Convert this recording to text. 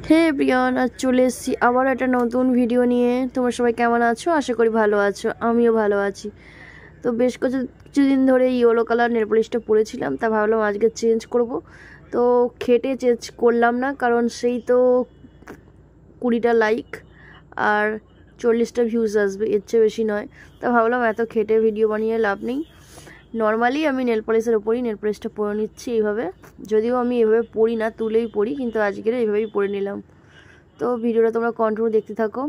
হে প্রিয়ন, আজ চলে এসেছি আবার একটা নতুন ভিডিও নিয়ে। তোমরা সবাই কেমন আছো? আশা করি ভালো আছো, আমিও ভালো আছি। তো বেশ কিছুদিন ধরে ইয়েলো কালার নেল পলিশটা পরেছিলাম, তা ভাবলাম আজকে চেঞ্জ করব। তো খেটে চেঞ্জ করলাম না, কারণ সেই তো 20টা লাইক আর 40টা ভিউজ আসবে, এর চেয়ে বেশি নয়। তা ভাবলাম এত খেটে ভিডিও বানিয়ে লাভ নেই। নর্মালি আমি নেল পলিশের ওপরই নেল পলিশটা পরে নিচ্ছি এইভাবে। যদিও আমি এভাবে পরি না, তুলেই পরি, কিন্তু আজকের এইভাবেই পরে নিলাম। তো ভিডিওটা তোমরা কন্টিনিউ দেখতে থাকো।